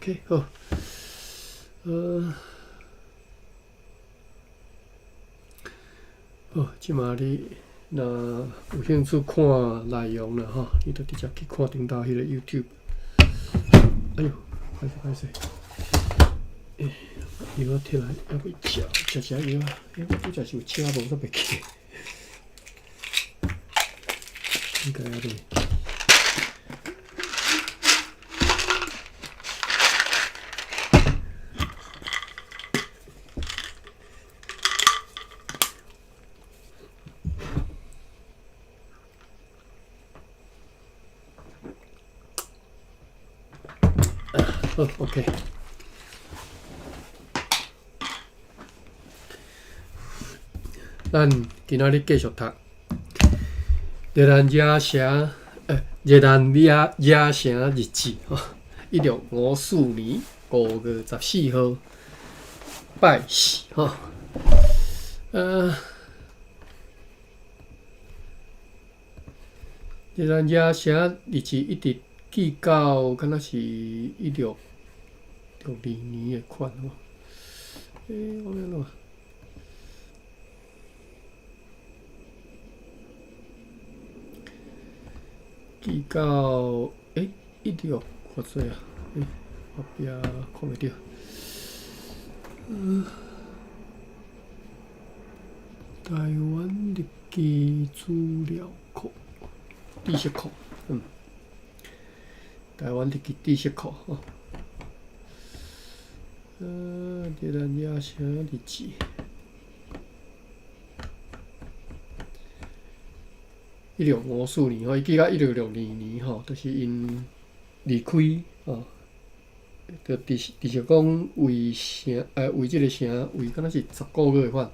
OK， 好，好，即马你若有兴趣看内容了吼，你就直接去看顶头迄个 YouTube。哎呦，歹势，药仔摕来还未食药啊！我真是有请无煞袂记，应该还袂。好 ，OK。咱今仔日继续读热兰野城日记吼，1654年5月14号拜四吼。热兰野城日记一直记到敢若是1662年的款吼。我安怎？记到16偌济啊？后壁看袂着。台湾日记资料库、知识库，台湾日记知识库吼。热兰野城日记。1654年吼，伊记到1662年吼，就是因离开吼，就直是讲为即个城为敢若是10个月款，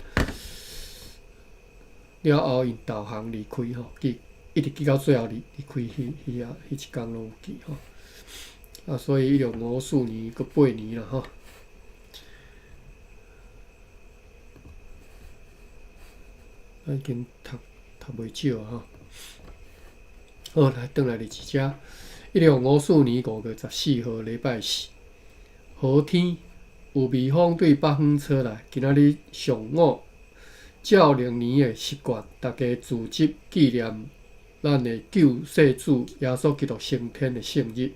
了后因导航离开吼，一直记到最后离开迄一天拢有记吼。所以1654年佮8年啦吼。已经读袂少啊吼。好，来转来第2只，1654年5月14号礼拜四，好天，有微风对北方吹来。今仔日上午，照历年的习惯，大家聚集纪念咱的救世主耶稣基督升天的圣日。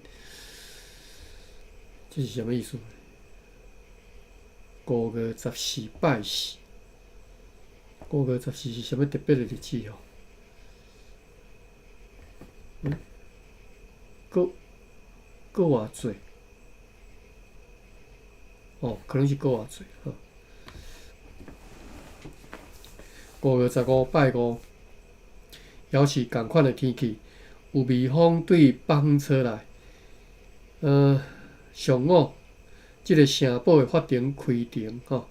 这是啥物意思？5月14拜四，5月14是啥物特别的日子哦？搁偌济？可能是搁偌济吼。5月15拜五，也是同款的天气，有微风对北方吹来。上午，即个城堡的法庭开庭吼，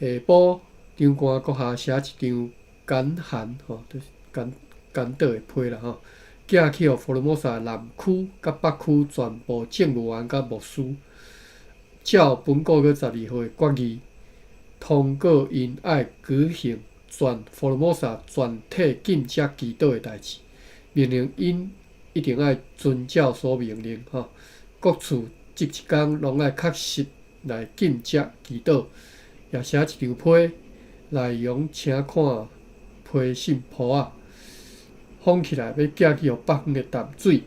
下晡长官阁下写一张简函吼，就是简短的批啦吼。寄去予佛罗摩萨南区甲北区全部政务员甲牧师，照本个月12号的决议，通过因爱举行全佛罗摩萨全体禁食祈祷的代志，命令因一定爱遵照所命令吼，各处即一天拢爱确实来禁食祈祷，也写一张批，内容请看批信簿仔。封起来，要寄去予北方的淡水，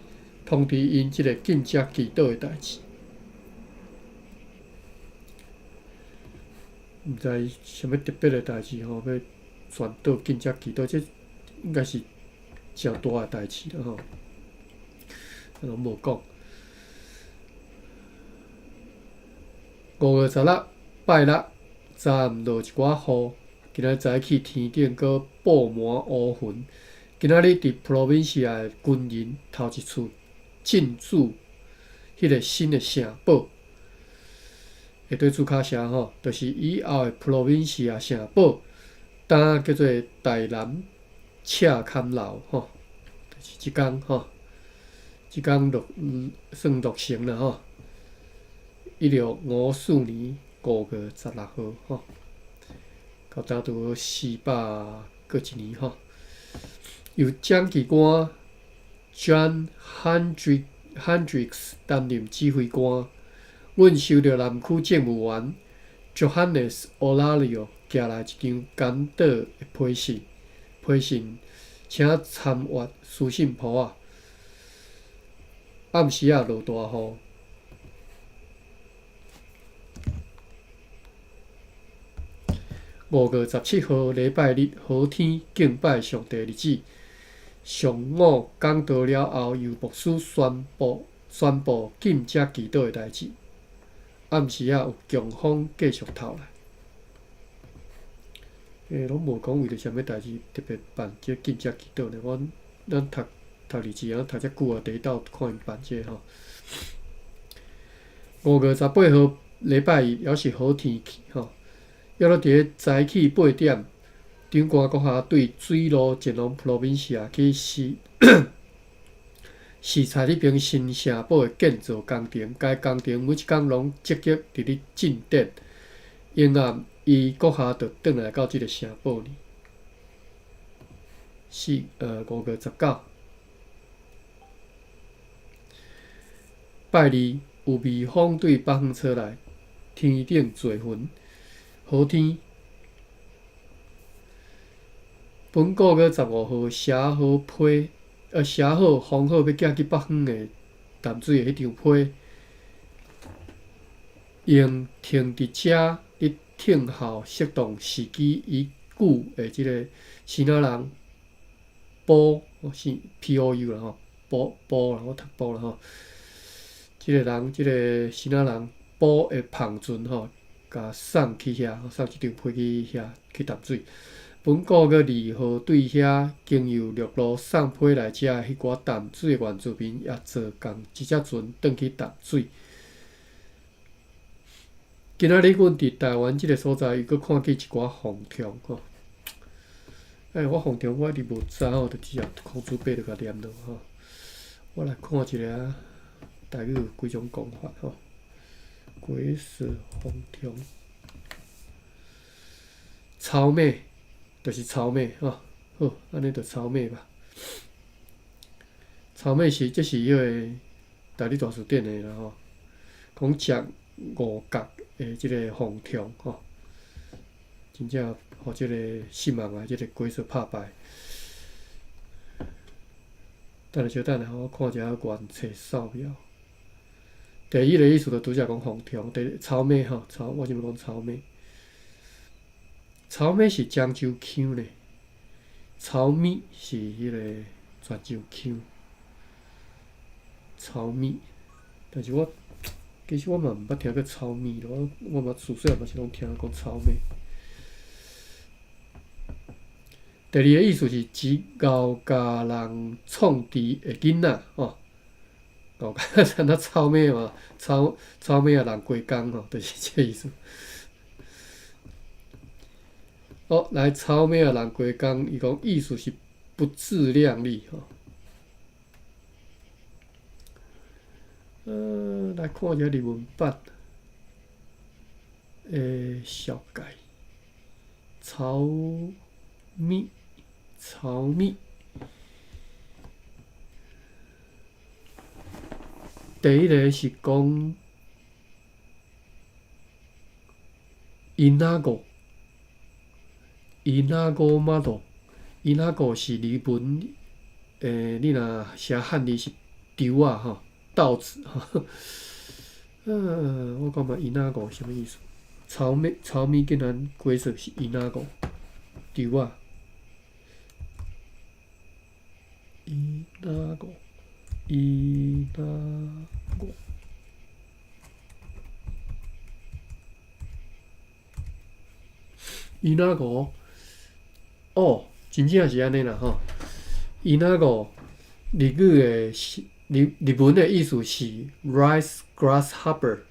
通知因即个禁食祈祷的代志。毋知啥物特别的代志吼，要全岛禁食祈祷，这应该是真大的代志了吼。拢无讲。5月16拜六，昨落一寡雨，今仔早起天顶阁布满乌云。今仔日伫 Provincia 的军营头一次进驻迄个新的城堡，下底注脚写吼，就是以后的 Provincia 城堡，当叫做台南赤坎楼吼，就是即天吼，即天算落成啦吼。1654年5月16号吼，到差不多400个1年吼。由蒋记官 John Hendricks 担任指挥官，阮收到南区政务员 Johannes Olario 寄来一张简短的批信，请参阅书信簿仔。暗时落大雨。5月17号礼拜日，好天敬拜上帝日子。上午讲道了后，由牧师宣布禁食祈祷的代志。暗时有强风继续透来。拢无讲为着啥物代志特别办这禁食祈祷呢？咱读日子啊，读遮久啊，第一道看因办这吼。5月18号礼拜日也是好天气吼。约了伫个早起8点，长官阁下对水路前往 Provincia 去视察迄边新城堡的建造工程。该工程每一工拢积极伫咧进展。因暗伊阁下就转来到即个城堡里。5月19。拜二有微风对北方吹来，天顶侪云。好天。本个月15号写好封好要寄去北方的淡水的迄张批，用停伫遮咧听候适当时机已久的即个新仔人POU 啦吼，保啦，我读保啦吼。即个新仔人保会旁船吼。甲送去遐，送即张批去遐去淡水。本个月2号对遐经由陆路送批来遮迄寡淡水的原住民也坐共一只船转去淡水。今仔日阮伫台湾即个所在，又搁看见一寡风虫吼。我风虫我一直无知吼，就只啊空珠白就甲念落吼。我来看一下，台语有几种讲法吼。鬼死风虫，草莓就是草莓吼，好，安尼就草莓吧。草莓这是迄个台语大词典的啦吼，讲食五角的即个风虫吼，真正互即个失望啊，即个鬼死拍败。等下我看一下原册扫描。第一个意思就拄则讲风虫，草莓吼，我是要讲草莓。草莓是漳州腔呢，草蜜是迄个泉州腔。草蜜，但是其实我嘛毋捌听过草蜜咯，我嘛自细嘛是拢听讲草莓。第二个意思是指咬甲人创治的囡仔吼。像那草莓嘛，草莓啊，人过工吼，就是这意思。来草莓啊，人过工，伊讲意思是不自量力吼。来看一下日文版小解。草蜜。第一个是讲inago model， inago 是日文，你若写汉字是稻啊吼，稻子吼。我感觉inago什么意思？草莓竟然解释是inago， 稻啊。inago， 真正是安尼啦吼。inago 日语的日文的意思是 rice grasshopper，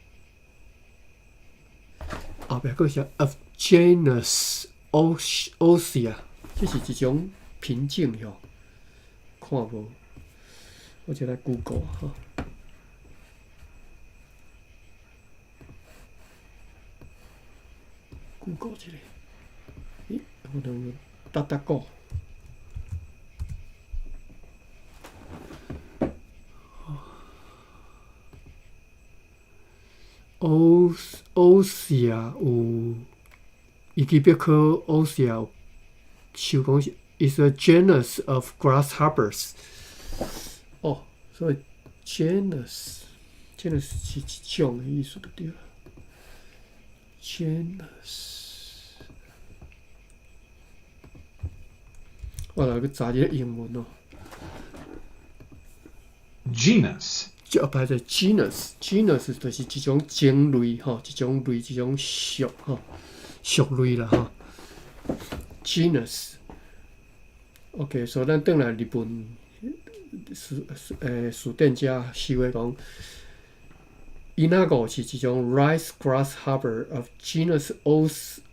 后壁佫是 of genus Ossia， 这是一种品种吼，看无。我就来 Google 哈 ，Google 一下，我能打个。欧西亚有，伊基表科欧西亚有想讲是 is a genus of grasshoppers。哦，所以 genus 是一种的意思就对了。genus， 我来去查一个英文哦。genus 就排在 genus 就是一种种类吼，一种类一种属吼，属类啦吼。genus OK， 所以咱转来日本书店家收的讲，伊那个是一种 rice grasshopper of genus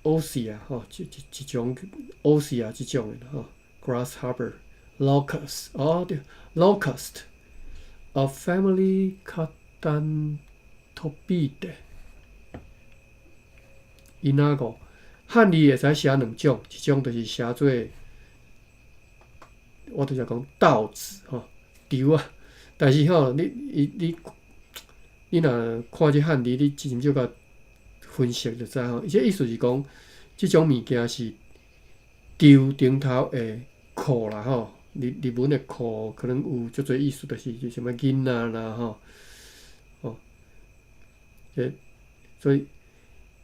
Ossia 吼，一种 Ossia 这种的吼 ，grasshopper locust 哦对 locust。of family Catantophidae。伊那个汉字会使写两种，一种就是写做，我就是讲稻子吼，稻啊。但是吼，你若看这汉字，你真少甲分析就知吼。伊这意思是讲，这种物件是稻顶头的裤啦吼。日文的裤可能有足侪意思，就是什么囡仔啦吼，哦，所以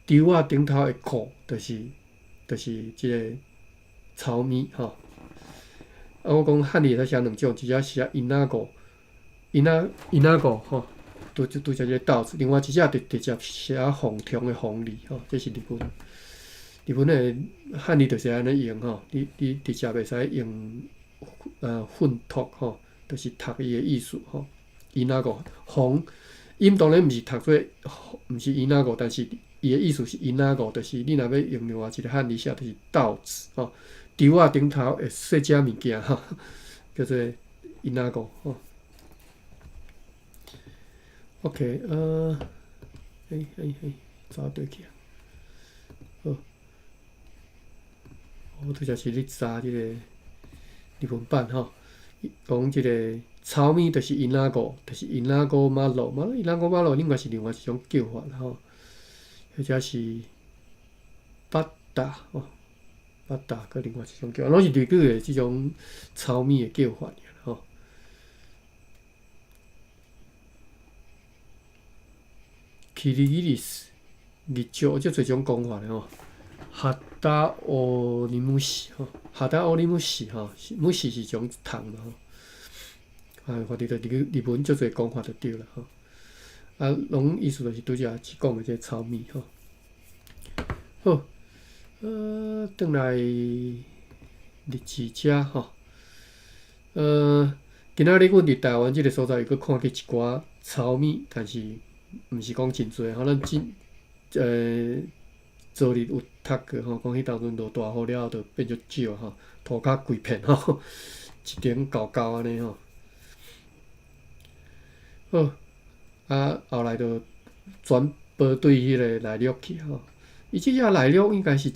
稻啊顶头的裤，就是即个糙米吼。啊，我讲汉字会使写两种，一只写因那个吼，拄则即个稻子，另外一只直接写红虫的红字吼，这是日本的汉字就是安尼用吼，你直接袂使用。粪读吼，就是读伊的意思吼。伊那个红，音当然毋是读做，毋是伊那个，但是伊的意思是伊那个，就是你若要用另外一个汉字写，就是稻子吼，稻啊顶头的细只物件吼，叫做伊那个吼。OK， 找对去啊。好，我拄则是咧查即个。日本版吼，讲即个糙米就是因那个，就是因那个马路，因那个马路应该是另外一种叫法啦吼，或者是巴达吼，巴达个另外一种叫法，拢是日语的即种糙米的叫法尔吼。Kirilis 日照即侪种讲法的吼。哈达奥尼姆西吼，哈达奥尼姆西吼，姆西是种糖嘛吼，反正就日本足侪讲法就对啦吼。啊，拢意思就是拄则讲的这糙米吼。好，转来日志遮吼，今仔日阮伫台湾即个所在，又搁看去一寡糙米，但是毋是讲真侪吼，咱昨日有读过吼，讲迄当阵落大雨了后，就变足少吼，土骹规片吼，一顶厚厚安尼吼。好，啊后来就转播对迄个内陆去吼。伊即只内陆应该是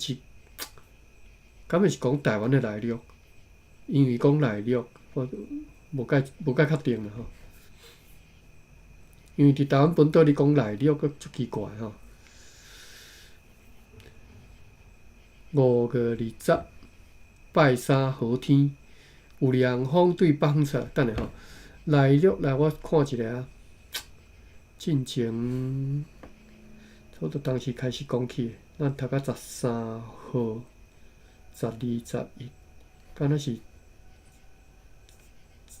敢若是讲台湾的内陆，因为讲内陆，我无解确定啦吼。因为伫台湾本岛你讲内陆，佫足奇怪吼。5月20，拜三好天，有凉风对北出。等下吼，内陆来我看一下啊。进前，差不多当时开始讲起，咱读到13号、12、11，敢若是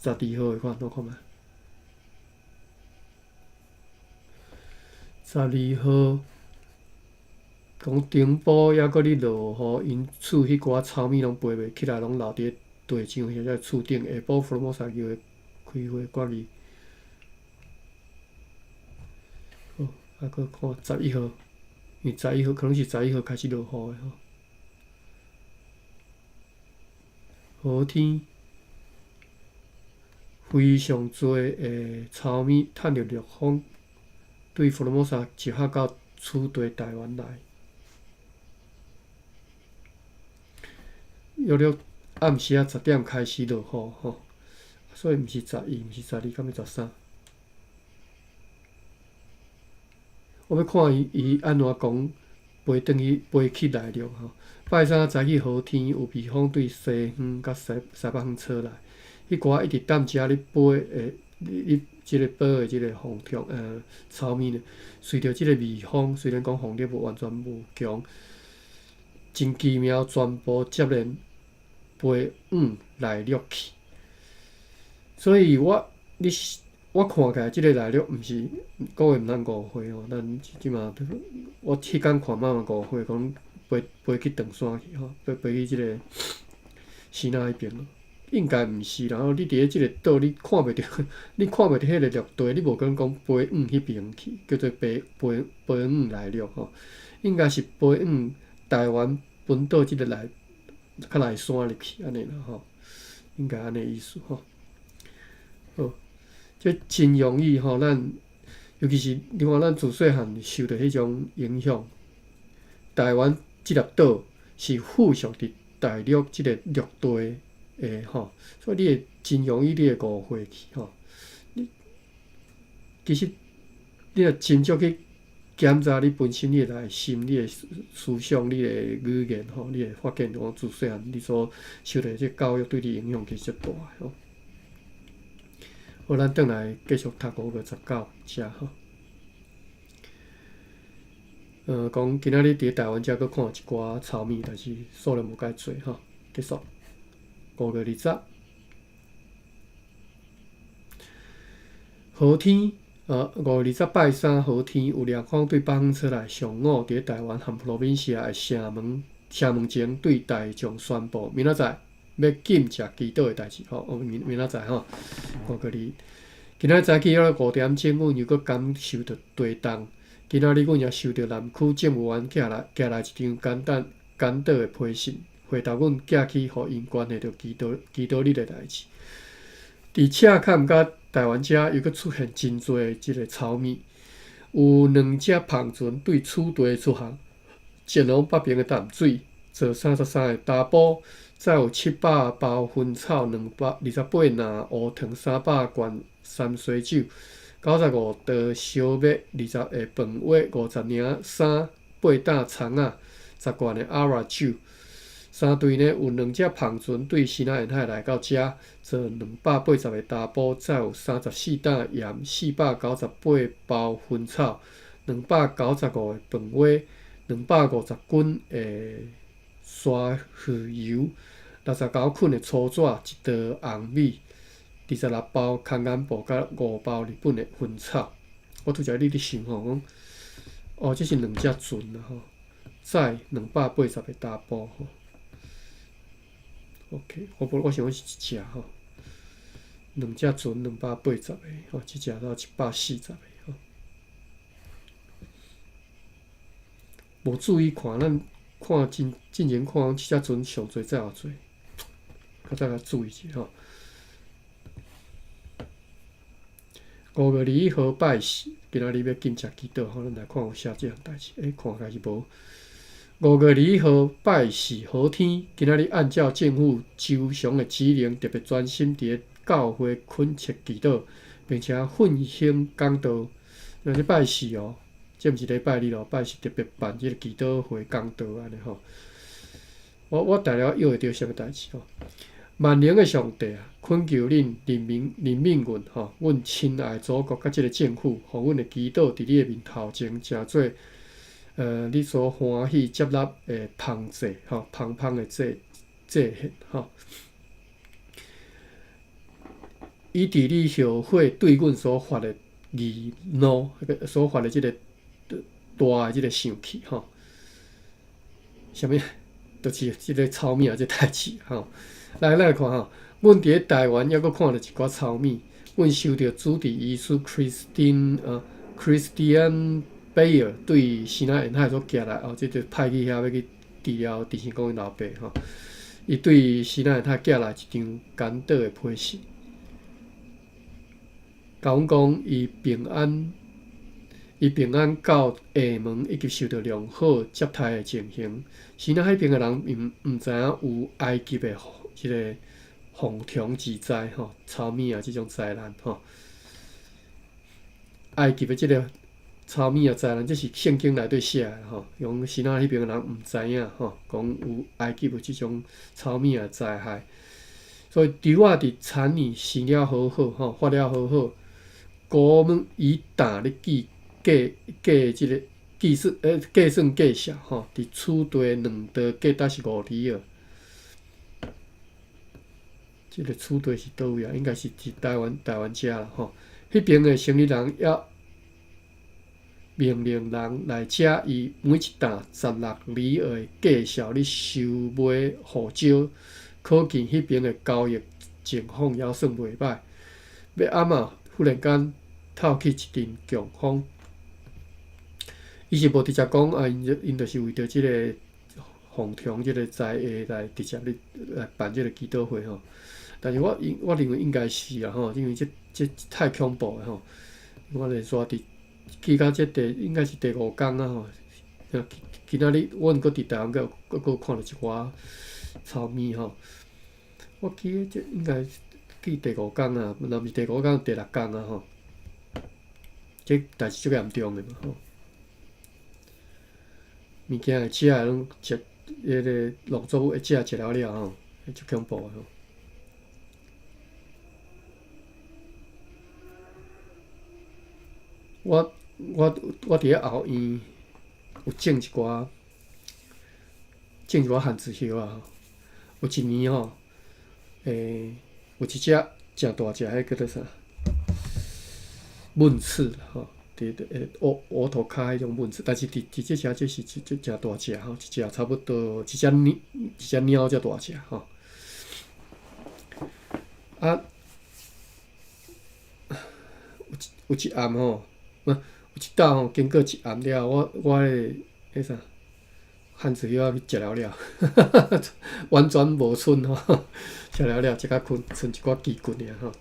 12号的款，我看觅。12号。讲顶埔抑搁咧落雨，因厝迄寡糙米拢飞袂起来，拢留伫地上或者厝顶。下晡福尔摩沙就会开花决议。好，啊，搁看11号，因为11号可能是11号开始落雨的吼。好天，非常多诶糙米趁着热风，对福尔摩沙集合到厝地台湾来。约略暗时10点开始落雨吼，所以毋是11，毋是12，敢要13。我要看伊安怎讲飞去来陆吼。拜三早起好天，有微风对西方甲西北方吹来，迄歌一直踮遮咧飞你即个报的即个风潮草面呢，随着即个微风，虽然讲风力完全无强，真奇妙，全部接连飞来陆去。所以我看起来即个来陆毋是个月毋通5岁吼，咱即马我迄天看妈妈5岁，讲飞去长山去吼，飞去即个西南迄边咯。应该毋是啦，你伫咧即个岛，你看袂着迄个陆地，你无可能讲飞迄边去，叫做飞来陆吼。应该是飞台湾本岛即个较内山入去安尼啦吼，应该安尼意思吼。好，这真容易吼，咱尤其是你看咱自细汉受到迄种影响，台湾即粒岛是附属伫大陆即个陆地。吼，所以你会真容易你会误会去吼。其实你若真足去检查你本身你的内心、你的思想、你的语言吼，你会发现讲自细汉你所受到即教育对你影响其实足大吼。好，咱转来继续读5月19遮吼。讲今仔日伫台湾遮佫看一寡草莓，但是数量无介侪吼，结束。5月20，好天5月20拜三好天，有凉风对北方吹来。上午伫台湾和普罗宾西亚的城门前对大众宣布，明仔载要禁食祈祷的代志。吼，明仔载吼5月20，今仔早起约5点钟，阮又佫感受到地动。今仔日阮也收到南区政务员寄来一张简短的批信。回答阮寄去，互因关系到祈祷日的代志。伫赤坎甲台湾遮又佫出现真侪即个草莓，有2只胖船对楚地出航，前往北边的淡水，坐33个查甫，再有700包薰草，228篮乌糖，300罐山水酒，95袋烧麦，20个饭碗，50领衫，8担葱仔，10罐的阿拉酒。3队呢有2只胖船对西南沿海来到遮，坐280个查甫，再有34担盐，498包薰草，295个饭碗，250斤的沙鱼油，69捆的粗纸，1袋红米，26包空眼布，甲5包日本的薰草。我拄则你伫想吼，讲这是2只船啦吼，载280个查甫吼。OK， 我想是一只吼，2只船280个吼，一只到140个吼。无注意看，咱看进前看即只船上侪载偌济，较注意一下吼。5月21号拜四，今仔日要禁食祈祷吼，咱来看有写即项代志。看起来是无。5月21号拜四好天，今仔日按照政府周详的指令，特别专心伫教会恳切祈祷，并且奋兴讲道。那是拜四哦，这毋是礼拜日哦，拜四特别办即个祈祷会讲道安尼吼。我大了约会着什么代志吼？万能的上帝啊，恳求恁人民阮吼，阮亲爱祖国甲即个政府，互阮的祈祷伫你的面头前，诚做你所欢喜接纳的芳祭吼，芳的祭献吼。以伫你后悔对阮所发的义怒，所发的即个大的即个生气吼。啥物？就是即个草莓啊，即代志吼。来看吼，阮伫咧台湾抑佫看到一寡草莓，阮收到主治医师 Christian Bayer 对西南沿海所寄来，即就派去遐要去治疗陈成功因老爸吼。伊对西南沿海寄来一张简短的批信，甲阮讲伊平安到厦门，以及受到良好接待的情形。西南海边的人毋知影有埃及的即个洪虫之灾吼，草莓啊即种灾难吼。埃及的即个糙米也知影，这是圣经内底写的吼，用新仔迄边的人毋知影吼，讲有埃及有即种糙米也灾害，所以猪仔伫产年生了好好吼，发了好好，国门以大咧计即个计算计数吼，伫厝地2刀计搭是5厘哦。即个厝地是倒位啊？应该是台湾遮啦吼。迄边的生意人要命令人来遮以每一担16厘的计数咧收买护照，可见迄边的交易情况还算袂歹。要暗啊，忽然间透起一阵强风，伊是无直接讲啊，因就是为着即个奉天即个在下来直接来办即个祈祷会吼。但是我认为应该是啦吼，因为这太恐怖了吼。我连续记到应该是第5天啊吼。今仔日阮搁伫台湾搁看到一寡糙米吼。我记这应该记第5天啊，若毋是第5天，第6天啊吼。这代志足严重的嘛吼。物件会食拢食，迄个农作物会食了吼，足恐怖的吼。我伫咧后院有种一寡番薯叶啊，有一年吼，有一只诚大只，迄叫做啥？焖刺吼，伫乌头骹迄种焖刺，但是伫即只这是诚大只吼，一只差不多一只猫遮大只吼。啊，有一暗吼。有一道吼，经过一暗了，我迄啥番薯叶去食了，完全无剩吼，食了，食甲剩一寡枝棍尔吼，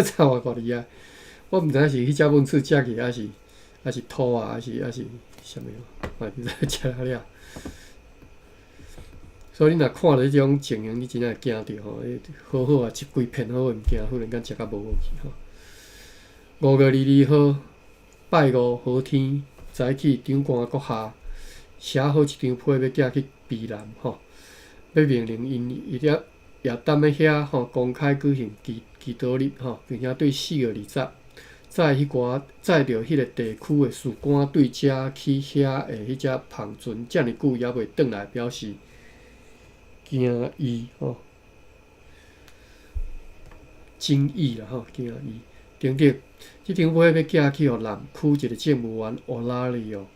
差外5厘仔。我毋知影是迄只焖刺食去，还是土啊，还是啥物，我毋知食了。所以你若看到迄种情形，你真正会惊着吼，好好啊，一规片好的物件，忽然间食甲无好去吼。5月22号。拜五好天，早起长官阁下写好一张批要寄去避南吼，要命令因夜等咧遐吼公开举行祈祷日吼，并且对4月20载着迄个地区的士官对遮去遐的迄只芳船遮尔久也袂转来，表示惊异吼，惊异啦吼，惊异。顶着即张批要寄去予南区一个政务员欧拉里奥，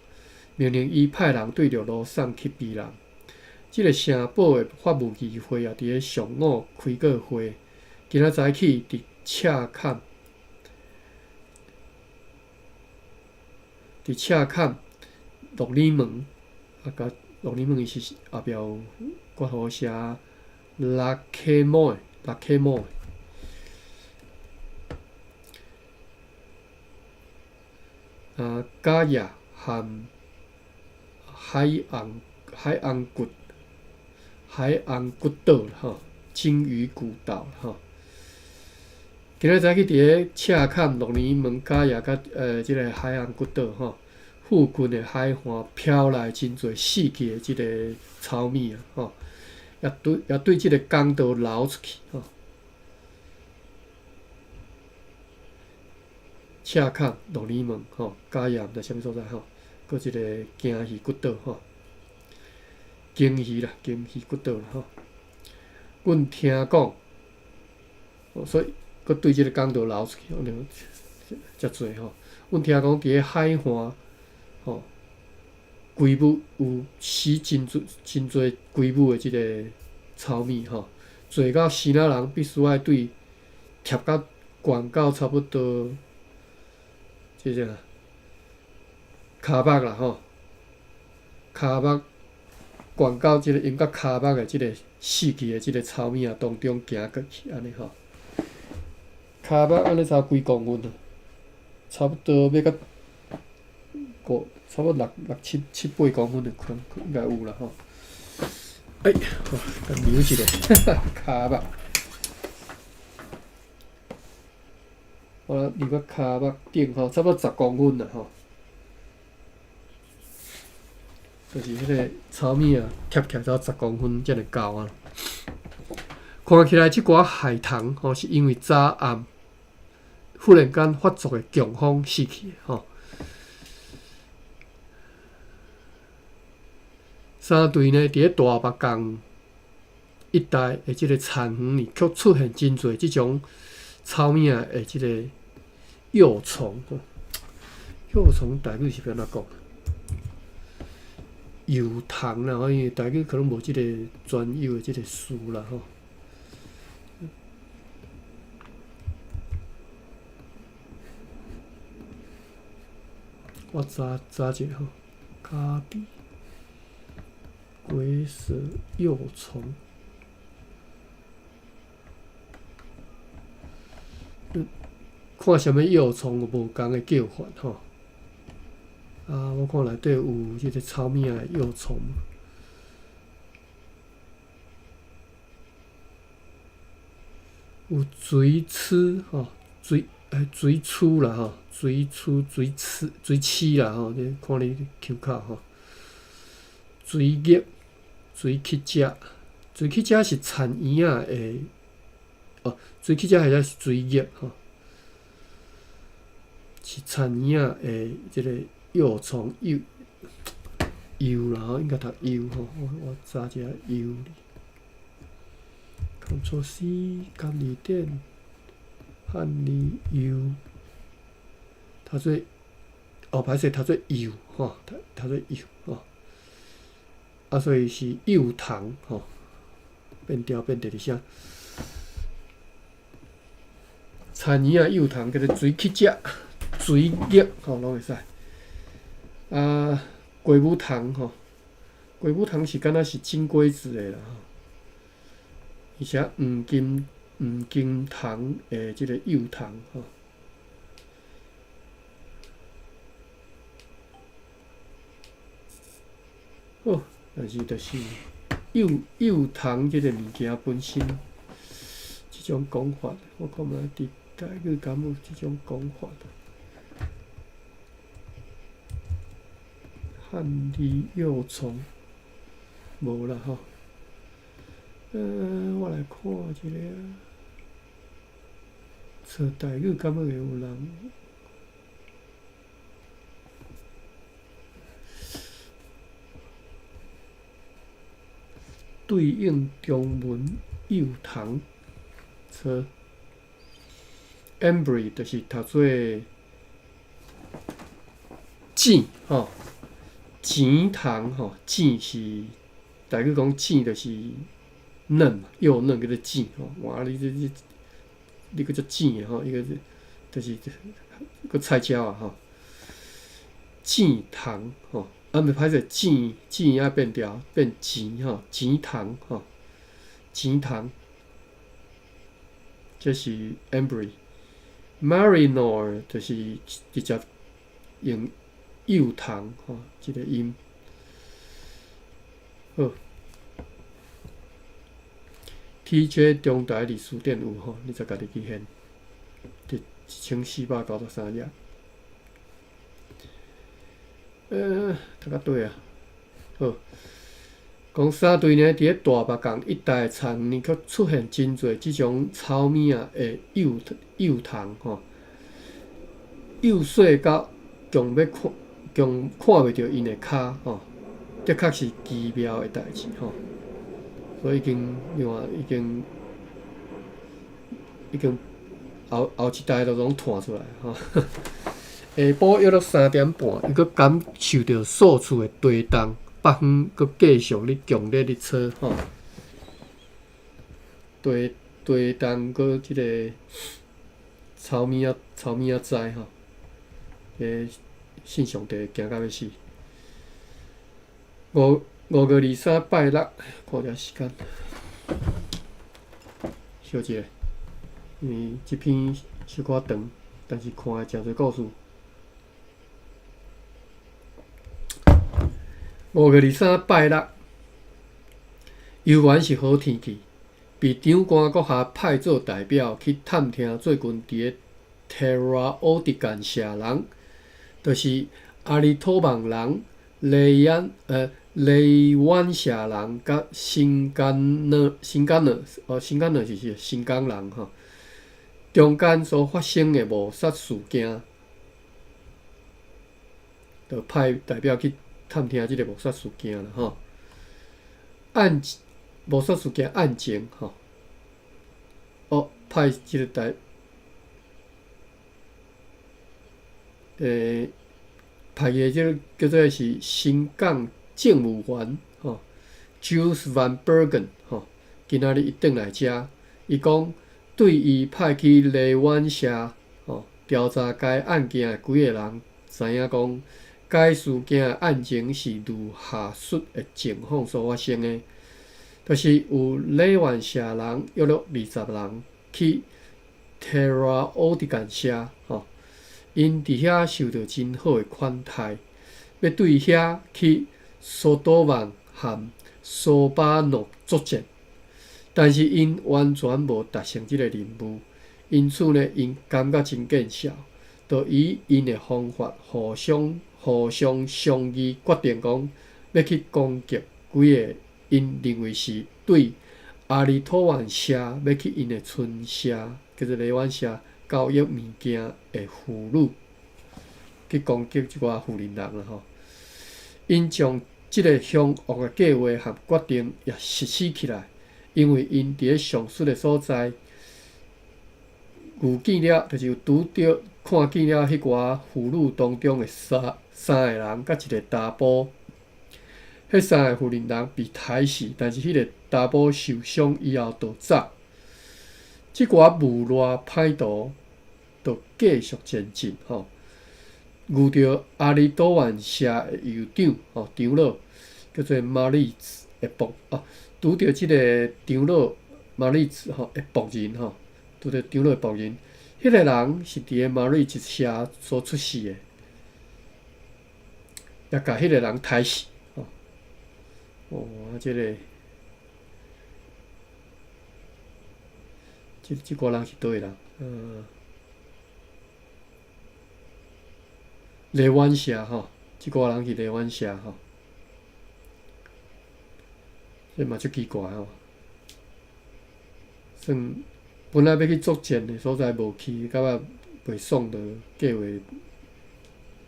命令伊派人对着罗送去避难。即个城堡的法务议会也伫咧上午开过会，今仔早起伫赤坎六里门，甲六里门伊是后壁有括号写拉克莫。加亚和海岸骨岛吼，鲸鱼古岛吼。今仔早起伫咧赤坎6年门加亚甲即个海岸骨岛吼，附近的海岸飘来真侪死去的即个糙米啊吼，也对即个港岛流出去吼。赤坎6年门吼，加亚毋知啥物所在吼，搁一个鲸鱼骨岛吼，鲸鱼骨岛啦吼。阮听讲，所以搁对即个港岛流出去，遮侪吼。阮听讲伫咧海岸吼，规母有死真侪规母的即个糙米吼，侪到生仔人必须爱对贴到悬到差不多。即个骹目啦吼，骹目悬到即个因到骹目的即个死去的即个糙米啊当中行过去安尼吼，骹目安尼差几公分啊？差不多要到差不多6、7、8公分的宽，应该有啦吼。哎，甲扭一下，骹目。我离我骹目顶吼，差不多10公分啦吼。就是迄个糙米啊，贴到10公分才会够啊。看起来即寡海棠吼，是因为早暗忽然间发作的强风死去的吼。三对呢，伫咧大目江一带的即个田园里，却出现真侪即种糙米啊的即个幼虫。幼虫台语是要安怎讲？幼虫啦，因为台语可能无即个专有的即个词啦吼。我查者吼，咖比龟蛇幼虫，看什么幼虫有无共的叫法吼。啊，我看内底有即个糙米的幼虫，有水蛆吼，水蛆啦吼，水蛆、水蛆啦吼，你看你口口吼。水叶、水乞食，水乞食是田园仔的哦，水乞食或者是水叶吼，是田园仔的即个幼虫幼啦吼，应该读幼吼，我查一下幼。Ctrl C 干字典，汉字幼，读做歹势读做幼吼，读做幼吼。啊，所以是幼虫吼，变调变第二声。田园仔幼虫叫做水乞食、水叶吼，拢会使。啊，龟母虫吼，龟母虫是敢若是金龟子的啦吼，而且黄金虫的即个幼虫吼。好。但是，就是幼虫即个物件本身，即种讲法，我看卖伫台语敢有即种讲法。汉字幼虫无啦吼。我来看一下，找台语敢会有人？对应中文幼虫，错 ，embryo 就是读做茧吼，茧虫吼，茧是台语讲茧就是嫩嘛，幼嫩叫做茧吼。哇，你个叫茧的吼，伊个就是个菜鸟啊吼，茧虫吼。啊，袂歹势，茧也变调变钱吼，钱虫吼，钱虫，这是 embryo。Marinor 就是直接用幼虫吼，即个音。好 ，TJ 中台历史典有吼，你再家己去现，第1493页。读较对啊。好，讲三对呢，伫咧大目江一带的田园，却出现真侪即种糙米啊的幼虫吼，幼细到强看袂着因的骹吼，的确是奇妙的代志吼。所以已经后一代都拢传出来吼。下晡约3点半，伊佫感受到四处的地动，北方佫继续咧强烈日出吼。地动佫即个糙米仔栽吼，信上帝惊到要死。5月23拜六，看下时间，小一下，因为即篇小可长，但是看的诚侪故事。5月23拜六，游园是好天气，被长官阁下派做代表去探听最近伫咧 Terra Odicam 社人，就是阿里托邦人雷湾社人甲新港人是新港人吼，中间所发生的谋杀事件，就派代表去探听即个谋杀事件啦吼。谋杀事件案情吼，派即个派个即个叫做是新港政务员Jules Van Bergen 今仔日伊转来遮，伊讲对伊派去雷湾社调查该案件的几个人，知影讲该事件的案情是如下述的情况所发生的，就是有雷湾社人约20人去 Terra Odigan 社因伫遐受到真好的款待，要对遐去苏多万和苏巴诺作战，但是因完全无达成即个任务，因此呢，因感觉真见笑，就以因的方法互相商议，决定讲要去攻击几个因认为是对阿里托万社要去因的村社，叫做雷湾社。交易物件的妇女去攻击一寡妇人啦吼，因将即个凶恶的计划和决定也实施起来，因为因伫咧上述的所在遇见了，就是有拄着看见了迄寡妇女当中的三个人甲一个查甫，迄三个妇人人被杀死，但是迄个查甫受伤以后逃走。即寡无赖歹徒就继续前进遇到阿里多万社的酋长长老叫做马利兹的拄到即个长老马利兹的仆人拄到长老的仆人，迄个人是伫个马利兹社所出世的，也甲迄个人杀死即个。即个人是倒位人？雷湾社即个人是雷湾社这嘛足奇怪算本来要去作战的所在无去，到尾袂爽的计划，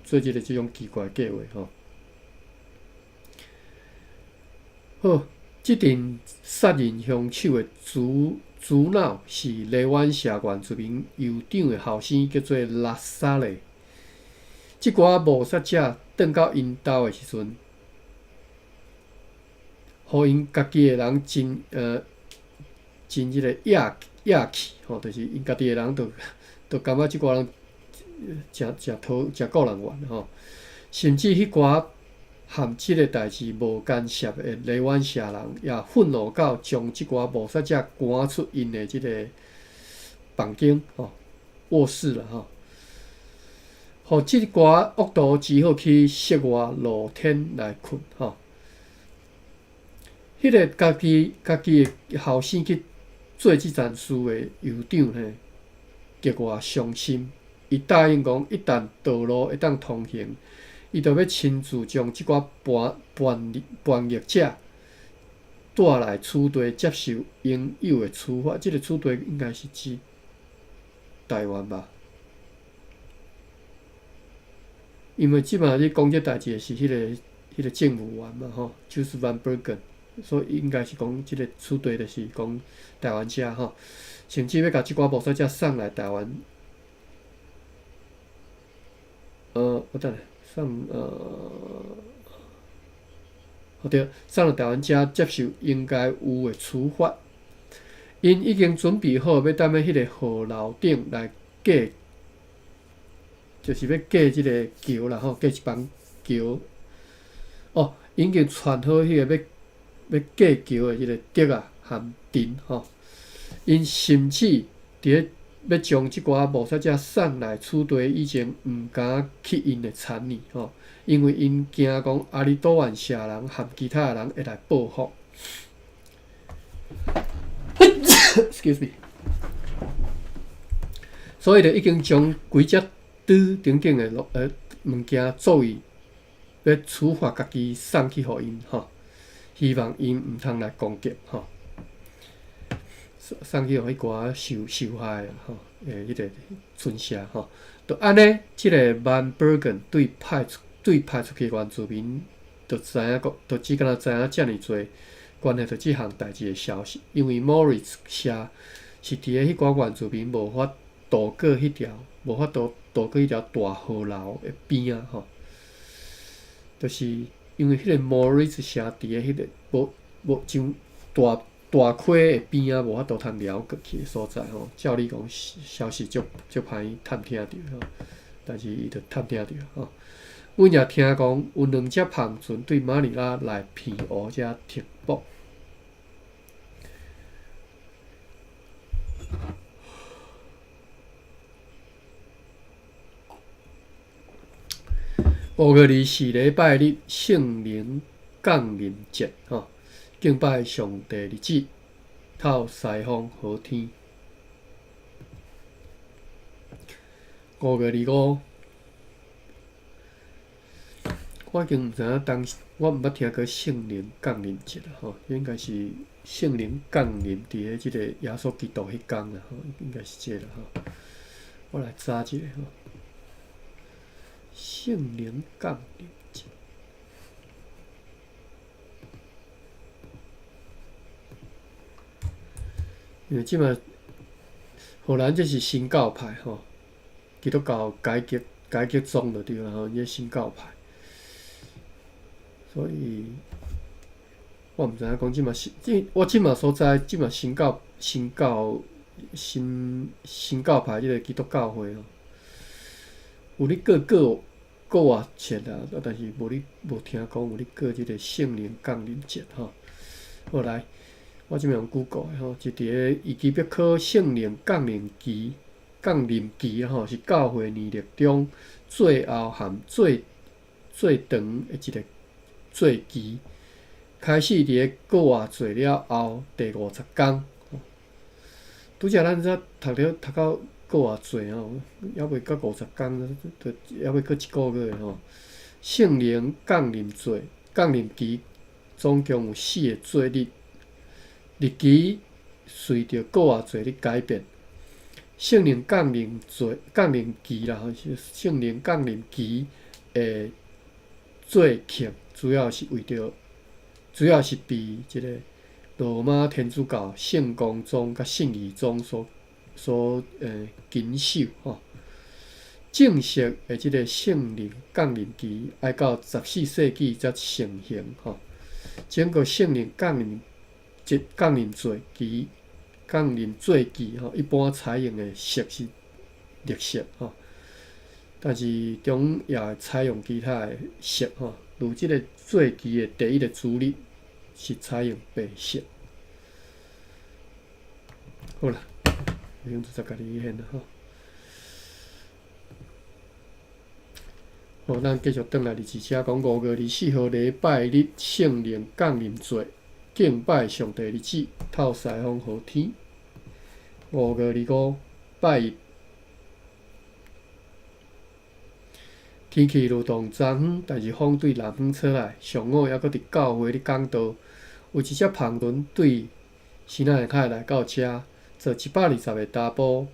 做即种奇怪的计划好，即阵杀人凶手的主脑是雷湾社原住民酋长的后生，叫做拉萨勒。即寡谋杀者转到因兜的时阵，互因家己的人真即个野气就是因家己的人就感觉即寡人真个人怨甚至迄寡和即个代志无干涉的雷湾社人也愤怒到将即寡谋杀者赶出因的即个房间卧室啦互即寡恶徒只好去室外露天来困迄个家己的后生去做即件事的酋长呢，格外伤心。伊答应讲，一旦道路会当通行，伊就要亲自将即寡叛逆者带来此地接受应有的处罚。即个此地应该是指台湾吧？因为即马咧讲即代志的是迄个政务员嘛就是Van Bergen， 所以应该是讲即个此地就是讲台湾遮甚至要甲即寡谋杀者送来台湾。我等下对，送来台湾遮接受应该有的处罚。因已经准备好要踮咧迄个河楼顶来架，就是要架即个桥啦架一帮桥。已经串好迄个要架桥的迄个竹和藤因甚至伫咧要将即寡谋杀者送来此地以前，毋敢去因的田里因为因惊讲阿里多万社人和其他人会来报复。Excuse me。所以就已经将规只桌顶顶的物件作为要处罚家己送去互因吼，希望因毋通来攻击吼，送去互迄寡受害吼，迄个村社吼，就安尼，即个 Van Bergen 对派出去原住民，就知影就只敢若知影遮尔侪关系着即项代志的消息，因为 Morris 社是伫咧迄寡原住民无法渡过迄条大河流的边啊吼，就是因为迄个 Morris 社伫咧迄个无像大溪的边啊，无法度通撩过去的所在吼。照理讲，消息足歹探听着吼，但是伊着探听着吼。阮也听讲有2只胖船对马尼拉来偏湖遮停泊。5月24礼拜日圣灵降临节吼，敬拜上帝日子，透西风好天。5月25，我已经毋知影我毋捌听过圣灵降临节啦吼，应该是圣灵降临伫咧即个耶稣基督迄天啦吼，应该是这啦吼。我来查一下吼。圣灵降临节，因为即马荷兰这是新教派吼，基督教改革宗就对啦吼，这新教派，所以我毋知影讲即马我即马所在即马新教派即个基督教会吼，有咧过活节啦，但是无听讲有咧过即个圣灵降临节吼。后来我即摆用 Google 的吼，是伫咧伊基必考圣灵降临期吼，是教会年历中最后含最长的一个节期，开始伫咧过活节了后第50天。拄则咱则读到过偌济吼，还袂到50天，还袂过1个月吼。圣灵降临期总共有4个节日，日期随着过偌济咧改变。圣灵降临期啦，是圣灵降临期的节庆，主要是被即个罗马天主教圣公宗甲圣义宗所谨守吼。正式的即个圣灵降临期要到14世纪才成型吼。整个圣灵降临节期吼，一般采用的色是绿色吼，但是中也会采用其他的色吼，如即个节期的第一个主日是采用白色。好啦，用就家己现啦吼。好，咱继续转来24写讲5月24号礼拜日圣灵降临节，敬拜上帝日子，透西风好天。5月25拜一，天气如同昨昏，但是风对南方吹来。上午还阁伫教会咧讲道，有一只胖轮对西南海来到遮，坐120个查甫，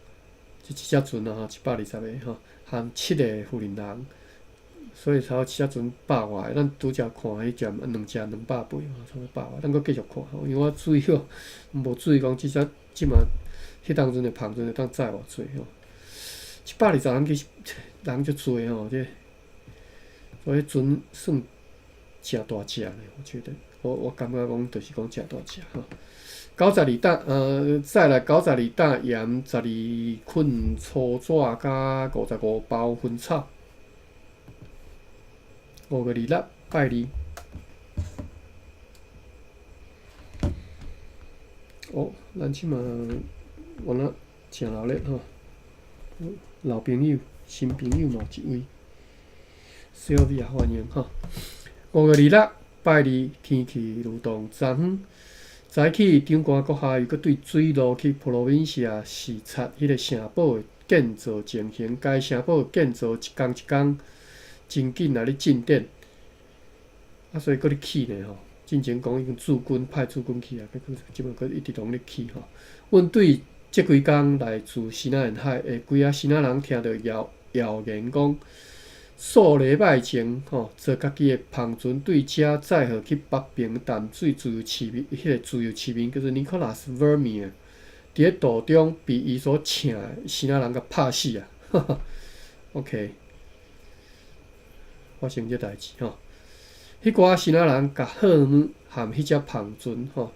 即一只船啊吼，120个吼，含7个妇人人。所以差不多7只船100外，咱拄则看迄只2只200倍吼，差不多100外，咱阁继续看吼。因为我注意哦，无注意讲即马迄当阵的胖船会当载偌济吼，120人其实人足济吼，所以船算诚大只咧，我觉得，我感觉讲就是讲诚大只吼。92担再来92担盐12捆粗纸甲55包薰草。5月26拜二。咱即马我那诚热烈吼，老朋友、新朋友嘛一位，小弟也欢迎吼。5月26拜二，天气如同昨昏。早起长官阁下又阁对水路去普罗宾西亚视察迄个城堡的建造情形，该城堡的建造一天真紧来咧进展。所以搁咧起呢吼。进前讲已经驻军派驻军去啊，即摆搁一直拢咧起吼。阮对即几工来自西南沿海诶规啊西南人听到谣言讲，数礼拜前吼，坐家己诶篷船对遮载荷去北平淡水自由市民，迄个自由市民叫做 Nicholas Vermeer， 伫咧途中被伊所请诶西南人甲拍死啊！哈哈 ，OK， 发生即代志吼。迄寡西南人甲赫姆含迄只篷船吼，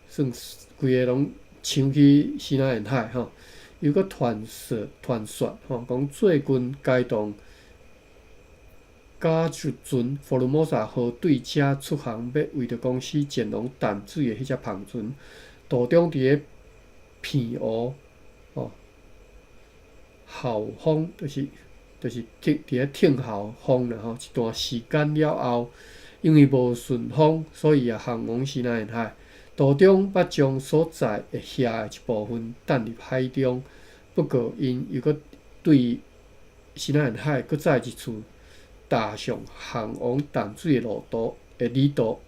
算规个拢抢去西南沿海吼，又搁传说吼，讲最近该动加入船佛罗摩萨号对遮出航，要为着公司建龙淡水的迄只篷船，途中伫咧片湖吼，后风就是伫咧听候风啦吼，一段时间了后，因为无顺风，所以也航往西南沿海。途中捌将所在会下的一部分弹入海中，不过因又搁对西南沿海搁再一次踏上航往淡水的旅途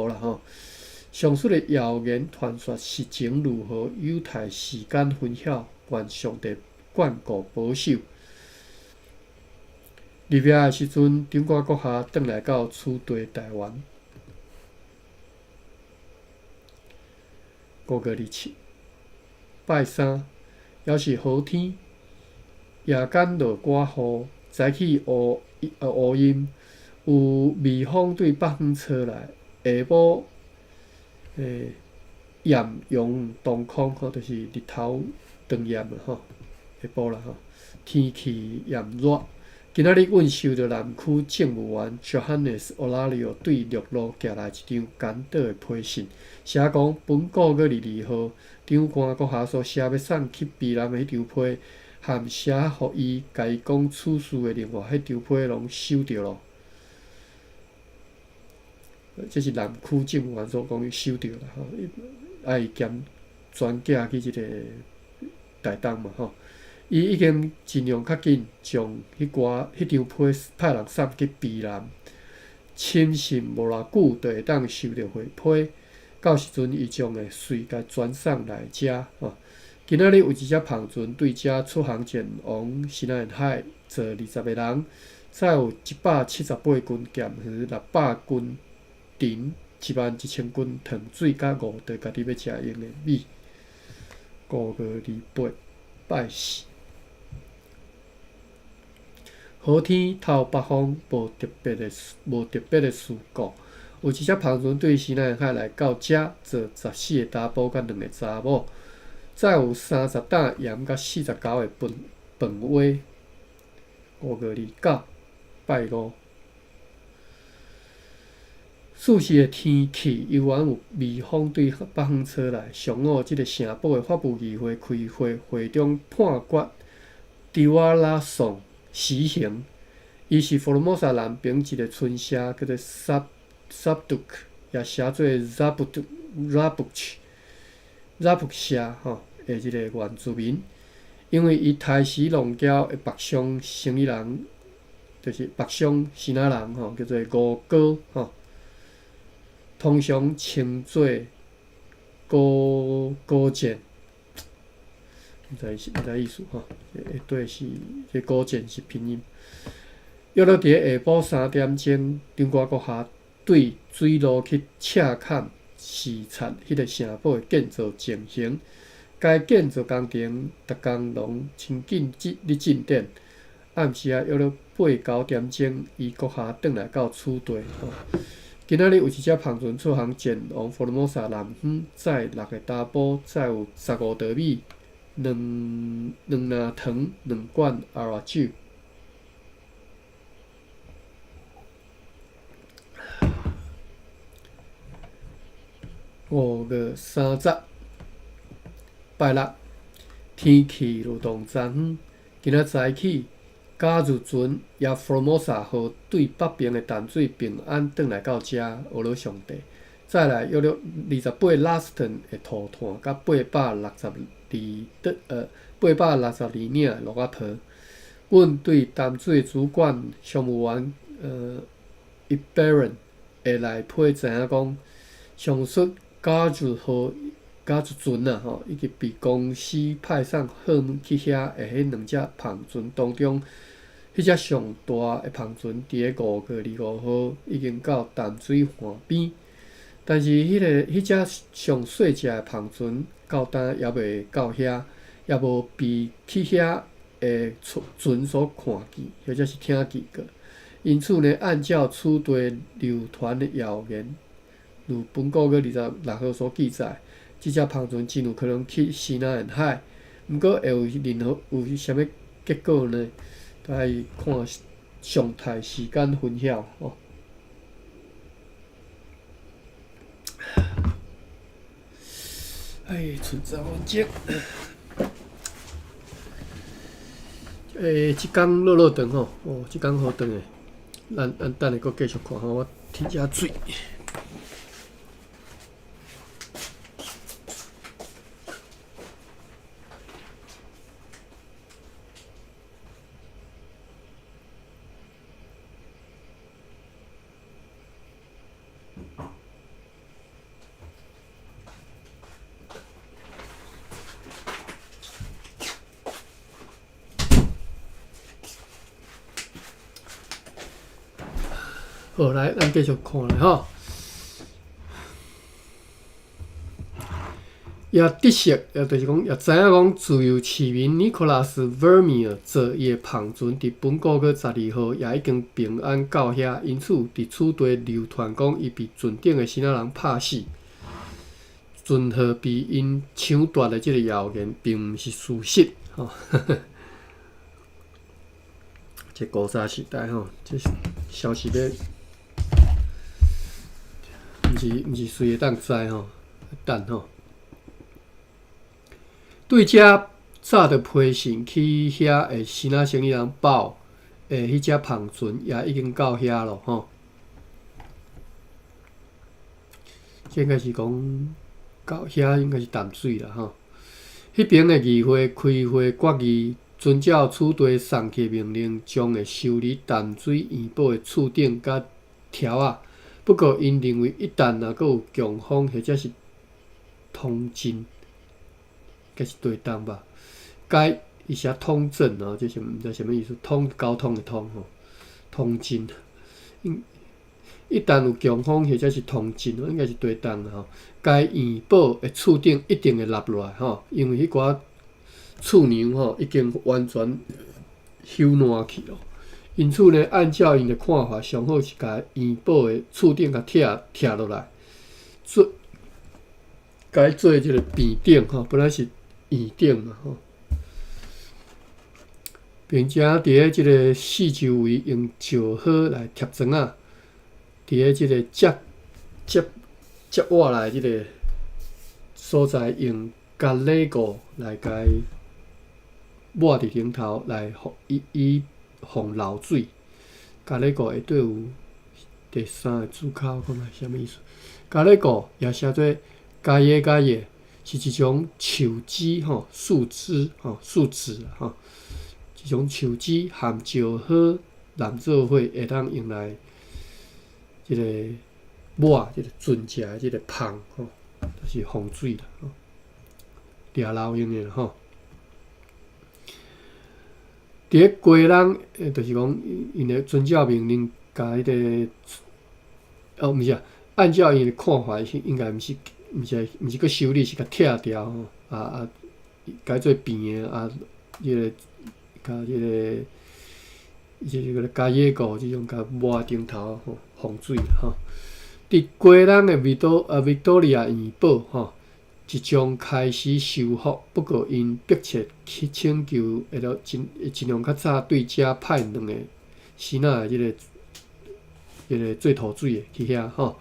啦吼。上述的谣言传说实情如何，有待时间分晓。愿上帝眷顾保守。入夜的时阵，长官阁下转来到厝地台湾。5月27，拜三，还是好天，夜间落寡雨，早起乌阴，有微风对北方吹来，下晡艳阳东空吼，就是日头长艳啦吼，下晡啦吼，天气炎热。今仔日，阮收到南区政务员 Johannes Olario 对陆路寄来一张简短的批信，写讲本个月22号，长官阁下所写要送去避南的迄张批，含写互伊甲伊讲此事的另外迄张批拢收着咯。这是南区政务员所讲伊收着啦吼，爱兼转寄去即个台东嘛吼。伊已经尽量较紧将迄张批派人送去避南，深信无偌久就会当收到回批。到时阵伊将会随甲转送来遮吼。今仔日有一只篷船对遮出航前往西南沿海，坐20个人，再有178斤咸鱼、600斤藤、11000斤糖水，甲5袋家己要食用的米。5月28，拜四。好天透北风，无特别的事故。有一只篷船对西南沿海来到遮，坐14个查甫甲2个查某，再有30担盐甲49个饭碗。5月29，拜五。暑时的天气犹原有微风对北方吹来。上午，即个城堡的发布议会开会，会中判决迪瓦拉颂死刑。伊是佛罗摩萨南边一个村社，叫做 Sabduk， 也写做 Zabuk 社吼的一个原住民。因为伊杀死弄交的北上生意人，就是北上西南人吼，叫做吴哥吼，通常称作高简。毋知意思吼，对是这高简是拼音。约落伫下晡3点钟，长官阁下对水路去查看视察迄个城堡的建造情形。该建造工程逐工拢真紧咧进展。暗时约落8、9点钟，伊阁下转来到厝地吼。今仔日有一只篷船出航前往佛罗摩萨南方，载6个查甫，载有15袋米、2篮糖、2罐阿拉酒。5月30，拜六，天气如同昨昏。今仔早起，加入船也佛罗摩萨号对北边的淡水平安转来到遮，学了上帝。再来约了28拉斯顿的涂炭，甲862领鹿仔皮。阮对淡水主管商务员 Ibarran 会来配知影讲，上述加入船啊，以及被公司派上货物去遐的迄2只篷船当中，迄只上大的篷船伫个5月25号已经到淡水岸边，但是迄只上细只的篷船到今也未到遐，也无被去遐的船所看见，或者是听见过。因此呢，按照此地流传的谣言，如本国月26号所记载，这只篷船真有可能去西南沿海。毋过会有啥物结果呢？来看上台时间分晓哦。剩10分钟。即工落长吼，即工好长诶。咱等下阁继续看吼，我添只水。好，来，咱继续看咧吼。也得悉，就是讲，也知影讲，自由市民 Nicholas Vermeer 坐伊的篷船伫本国月12号也已经平安到遐，因此伫此地流传讲伊被船顶的其他人拍死，船号被因抢夺的即个谣言，并毋是事实吼。这古早时代吼，这消息咧。毋是随会当知吼，等吼。对遮早着批信去遐诶，新仔生意人报迄只篷船也已经到遐咯吼。这应该是讲到遐应该是淡水啦吼。迄边诶议会开会决议，遵照此地送去命令，将会修理淡水渔保诶厝顶甲条啊。不过，因认为一旦若阁有强风或者是通震，该是对当吧？该伊写通震哦，这是毋知什么意思？交通的通吼，通震。一旦有强风或者是通震，应该是对当的吼。该渔保的厝顶一定会落落来吼，因为迄寡厝娘吼已经完全朽烂去咯。因此呢，按照因的看法，上好是甲渔保的厝顶甲拆落来，改做即个平顶吼，本来是圆顶嘛吼，并且伫咧即个四周围用石好来贴砖啊，伫咧即个接瓦来即个所在用甲勒固来甲抹伫顶头来以防漏水。甲勒固下底有第3个字口，看卖啥物意思？甲勒固也写做加叶，是一种树枝吼，树枝吼，一种树枝含石好染做伙，会当用来即个抹即个船只的即个篷吼，就是防水啦吼，抓漏用的吼。伫咧街人，就是讲，因咧遵照命令，甲迄个毋是啊，按照因的看法，应该毋是个修理，是甲拆掉吼，改做平的迄个甲迄个加野固即种甲抹顶头吼，防水吼。伫街人的Victoria 渔保吼。即将开始修复，不过因迫切去请求，尽量较早对遮派2个新仔的即个做涂水的去遐吼。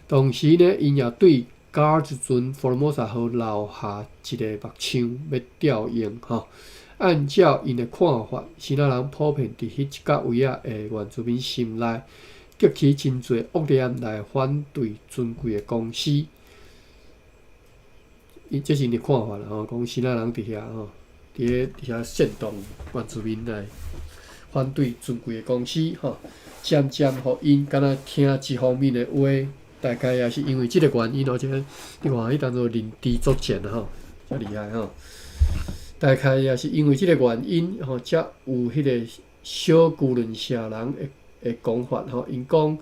同时呢，因也对 Guard 船 Formosa 号留下一个目枪要吊用吼。按照因的看法，新仔人普遍伫迄一角位的原住民心内，激起真侪恶念来反对尊贵的公司。这是因的看法啦吼，讲新仔人伫遐吼，伫遐煽动原住民来反对尊贵的公司吼，渐渐互因敢若听一方面的话，大概也是因为即个原因哦。即个你看，迄当做认知作战吼，遮厉害吼。大概也是因为即个原因吼，才有迄个小巨人社人的讲法吼。因讲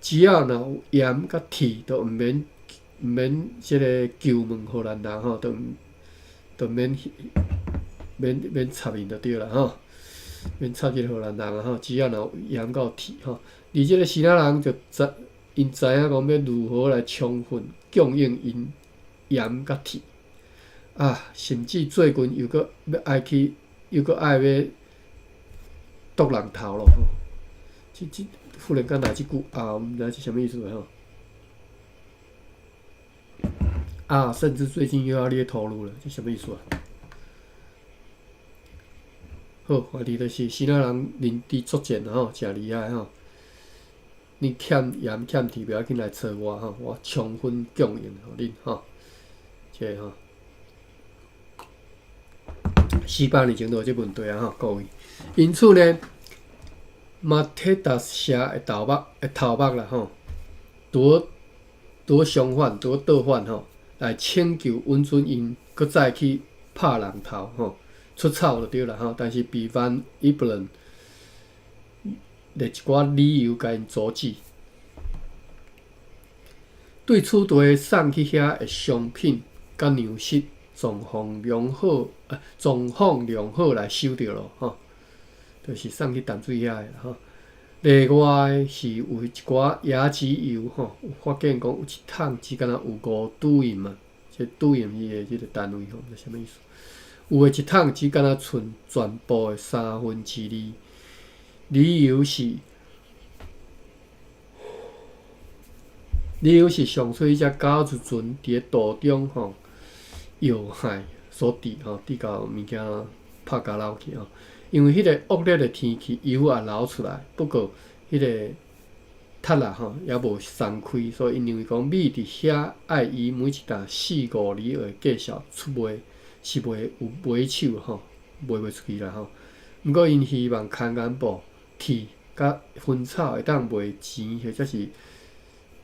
只要若有盐甲铁，都毋免即个求问荷兰人吼，都免插因就对啦吼。免插即个荷兰人啊吼，只要若有盐到铁吼，而即个希腊人就因知影讲要如何来充分供应因盐甲铁啊，甚至最近又搁要爱要剁人头咯吼。忽然间来即句啊，毋知是啥物意思吼。啊，甚至最近又要猎头颅了，这什么意思啊？好，话题就是希腊人认知作战吼，诚厉害吼。你欠盐欠铁，不要紧来找我吼，我充分供应互恁吼。这吼，400年前就有这问题啊吼，各位。因此呢，马铁达社的头目啦吼，拄相反，拄倒反吼，来请求温准因搁再去拍人头吼。出草就对啦吼，但是被van Ibelen列一寡理由甲因阻止。对此地送去遐的商品甲粮食状况良好来收着咯吼，就是送去淡水遐的吼。例外是有一寡椰子油吼，有发现讲有一桶只敢若有5度银嘛，即度银伊的即个单位吼，是啥物意思？有诶一桶只敢若剩全部诶2/3，理由是上水迄只狗子船伫咧途中吼要害所致吼，滴到物件拍甲流去吼。因为迄个恶劣诶天气，油也流出来，不过迄个塔啦吼也无松开，所以因认为讲米伫遐爱伊每一担4-5里会继续出卖。是袂有买手吼，卖袂出去啦吼。毋过因希望看眼布、铁甲薰草会当卖钱，或者是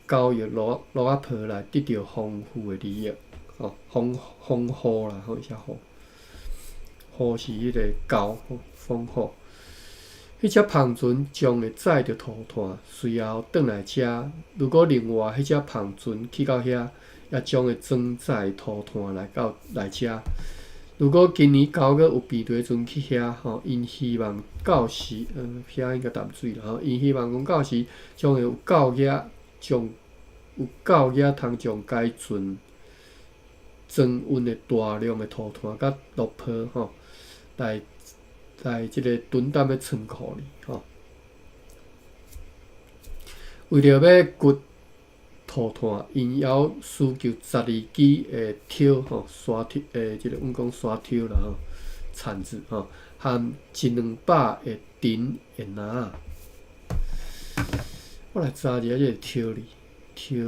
交易落啊坡来得到丰富的利益吼，丰富啦吼，啥富？富是迄个高吼，丰富。迄只篷船将会载着涂炭，随后转来遮。如果另外迄只篷船去到遐，也将会装载涂炭来遮。如果今年9月有便队船去遐吼，因希望到时遐应该淡水啦吼，因希望讲到时将会有高野通将该船装运的大量的涂炭甲落坡吼，来即个囤担的仓库里吼。为着要掘涂炭，因要需求12支的挑吼，沙挑即个阮讲沙挑啦吼，铲子吼，含1-200个顶的篮。我来查一下这个挑哩，挑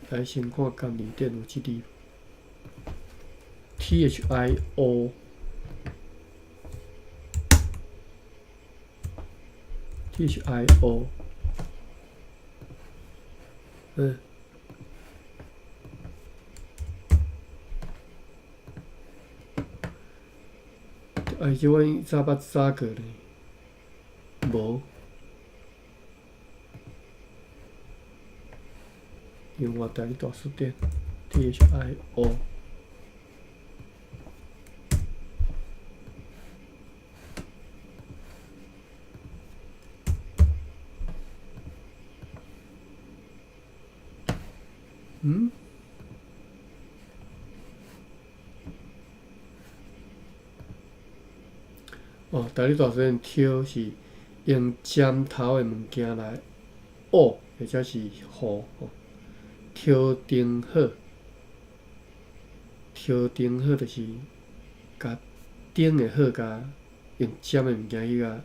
来先看监理店有即字。THIO， 即阮早捌查过咧，无。永华台语大书店 ，THIO。台语大书店挑是用尖头的物件来挖，或者是予吼。挑灯好，就是甲灯的好甲用尖的物件去甲，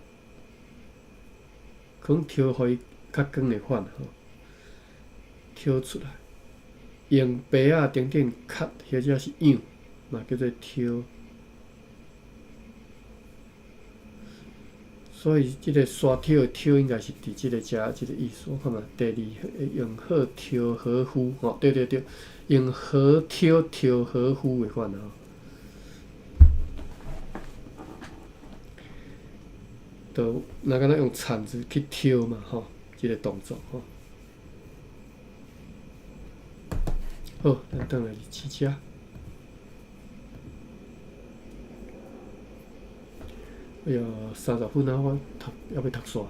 可能挑互伊较光的款吼。挑出来，用白仔顶顶磕，或者是痒，嘛叫做挑。所以即个刷挑的挑应该是伫即个遮即个意思。我看嘛，第二用好挑和夫，吼，对对对，用好挑挑和夫的款吼。就若敢若用铲子去挑嘛，吼，即个动作吼。好，咱转来是试遮。哎呀，30分啊，我还要读煞。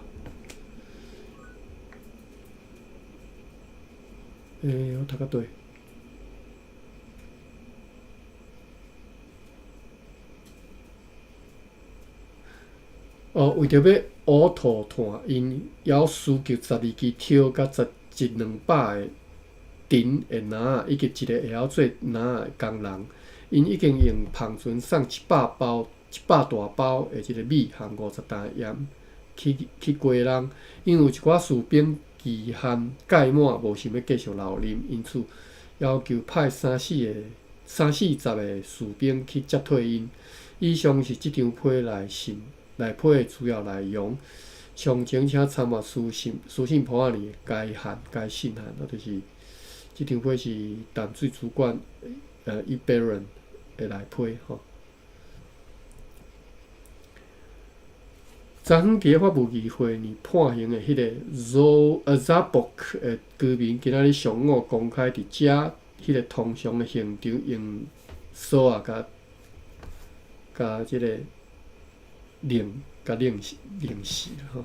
我读到对。为着要乌兔炭，因要需求12支挑甲200个藤的篮，以及一个会晓做篮的工人。因已经用芳船送100大包的即个米和50担的盐去归人，因有一寡士兵期限届满，无想要继续留任，因此要求派30个士兵去接替因。以上是即张批内批的主要内容。详情请参阅书信簿仔里的该信函，就是即张批是淡水主管Baron 的内批吼。昨昏伫法务议会呢判刑的迄个 Zabok 的居民，今仔日上午公开伫遮迄个通常的现场用扫啊甲即个令死啦吼。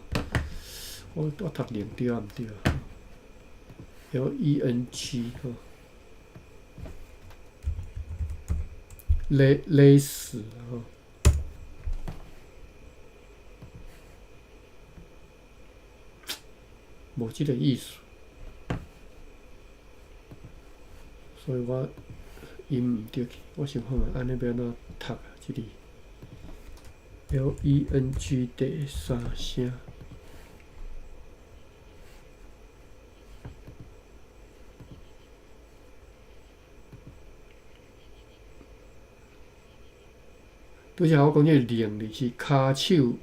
我读令对啊毋对啊？LENG 吼，勒死吼。无即个意思，所以我音毋对去。我想看觅安尼要安怎读啊？即字 LENG 第3声。拄则我讲即个令哩是骹手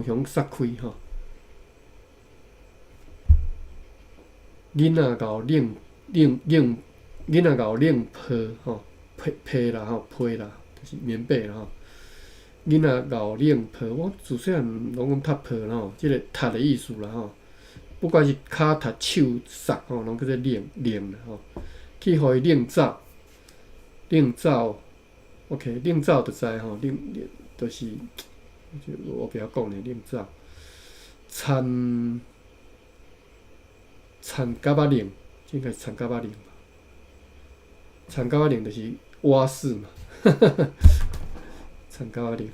向撒开吼。囡仔甲有冷被吼，被啦吼，被啦，就是棉被啦吼。囡仔甲有冷被，我自细汉拢讲踢被啦吼，即个踢的意思啦吼。不管是骹踢手撒吼，拢叫做冷啦吼。去互伊冷走 ，OK， 冷走就知吼，就是我不要讲咧，冷走，田甲仔令，应该是田甲仔令吧？田甲仔令就是蛙式嘛，田甲仔令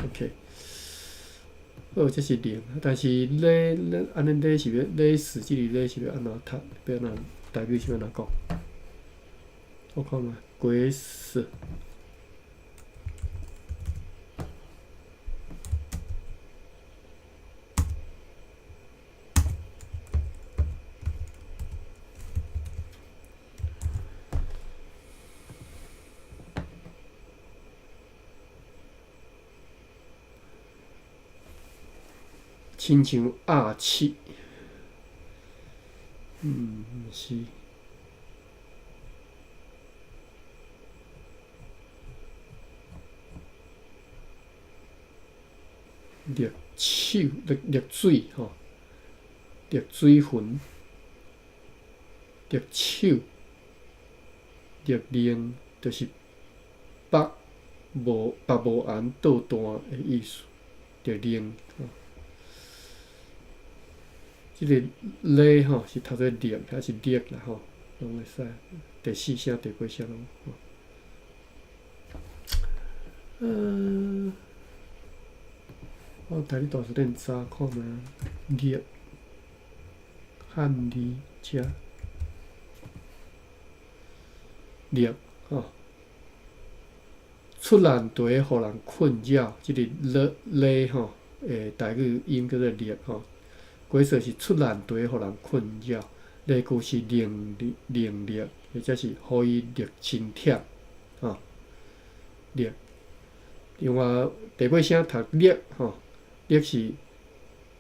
，OK。好，这是令，但是安尼勒是要勒死，即个勒是要安怎读？要安怎代表是要安怎讲？我看觅，鬼死。亲像鸭翅，毋是。溺水吼，溺水魂，溺手，溺令，就是腹无安倒弹的意思，溺令吼。即个勒吼是读做力还是力啦吼，拢会使。第4声、第5声拢吼。我台语大字典查看觅力汉字遮力吼，出难题互人困扰，即个勒吼台语音叫做力吼。鬼说是出难题互人困扰，例句是能力，或者是互伊力真忝，吼，力。另外第尾声读力，吼，力是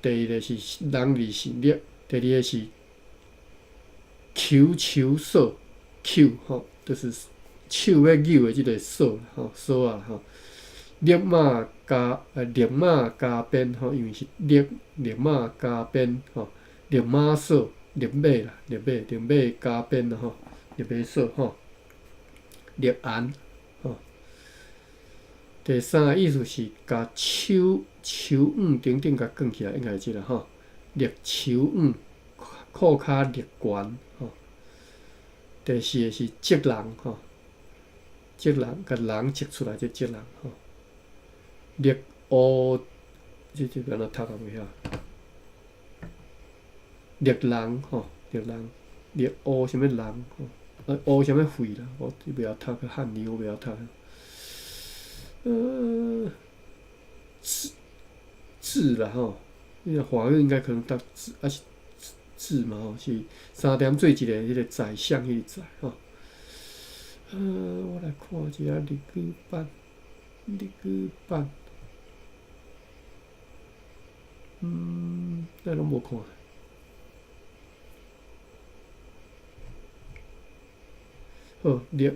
第一个是人力是力，第二个是求索，吼，就是手要扭的即个索，吼，索啊，吼。力马加鞭，吼，因为是力马加鞭，吼，力马索，力马啦，力马加鞭啦，吼，力马索，吼，力鞍，吼。第三个意思是甲手腕顶甲卷起来，应该是即个吼，力手腕，裤骹力悬，吼。第四个是职人，吼，职人甲人职出来，即职人，吼。力乌，即安怎读啊？袂晓。力人，吼，力人，力乌啥物人，吼，乌啥物肺啦？我袂晓读个汉字，我袂晓读。字啦，吼，因为华语应该可能读字，还是字嘛，吼，是三点水一个迄个宰相迄个宰，吼。我来看一下例句版。咱拢无看。好，力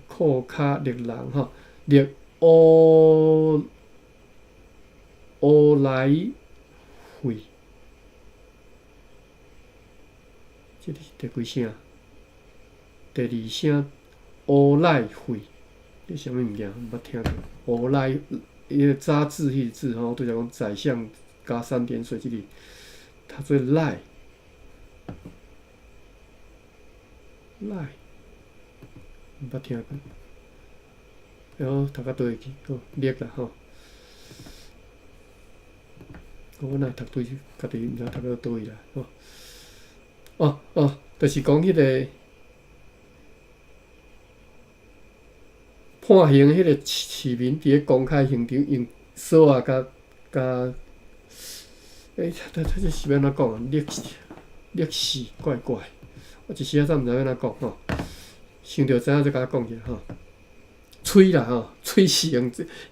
裤骹力人，吼，力乌来肺，这是第几声？第二声乌来肺，这啥物物件？毋捌听过。乌来，伊个杂志迄个字，吼，对着讲宰相加3点水，即个读做来，毋捌听过。然后读到倒位去？好，力啦，吼。我若读对，家己毋知读到倒位啦，吼。就是讲迄个判刑迄个市民伫咧公开现场用扫啊甲这是要安怎讲啊？历史怪，我一时仔毋知要安怎讲吼。想着知影再甲讲一下吼。吹啦吼，吹死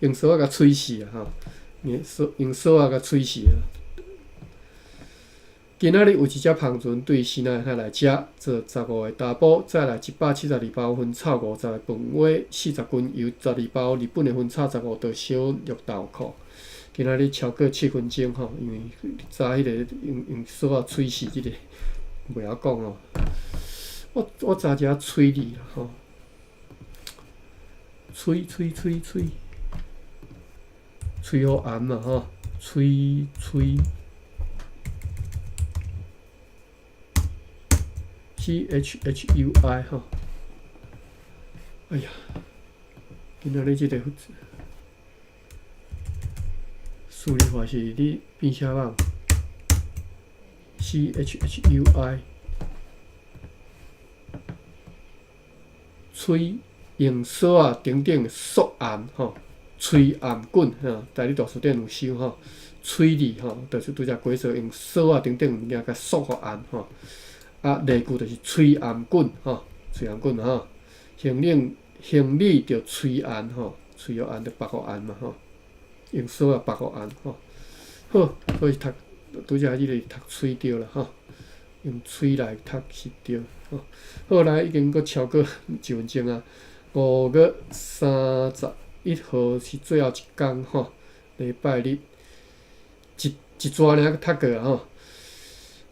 用扫啊甲吹死啊吼，用扫啊甲吹死啊。今仔日有一只帆船对西南海来遮，做15个查甫，再来172包分草50个饭碗40斤油12包日本的分炒15道小绿豆蔻。今仔日超过7分钟吼，因为早迄个用扫啊吹死即个，袂晓讲哦。我查一下吹字啦吼，吹互红嘛吼，吹。CHUI 吼，哎呀，今仔日即个数理化是你变啥网 ？CHUI 吹用扫啊顶扫红吼，吹红滚吼，在你图书店有收吼，吹字吼，就是拄则过说用扫啊顶物件甲扫互红吼。例句就是吹红滚吼，吹红滚吼，行李着吹红吼，吹互红着白互红嘛吼，用扫啊白互红吼。好，所以读拄则即个读吹着啦吼，用吹来读是着吼。好来，已经阁超过1分钟啊。5月31号是最后一天吼，礼拜日，一逝尔读过啊吼。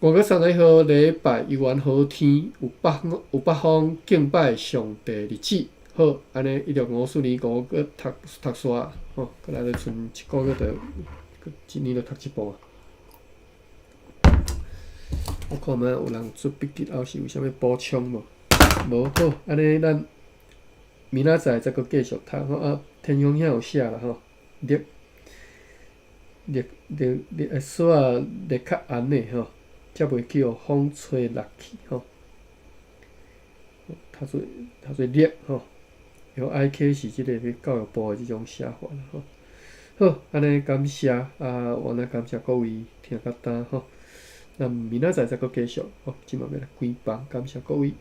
5月31号礼拜，有缘好天，有北风，敬拜上帝日子。好，安尼一直54年5月读煞吼，佮来就剩1个月就，一年就读一部啊。我看觅有人出笔记后是有啥物补充无？无好，安尼咱明仔载再阁继续读吼。天空遐有写啦吼，日煞日较红诶吼。才袂叫风吹落去吼，读做热吼，由 IK 是即个教育部的即种写法啦吼。好，安尼感谢我来感谢各位听到呾吼，那明仔载再搁继续，即嘛要来关房，感谢各位。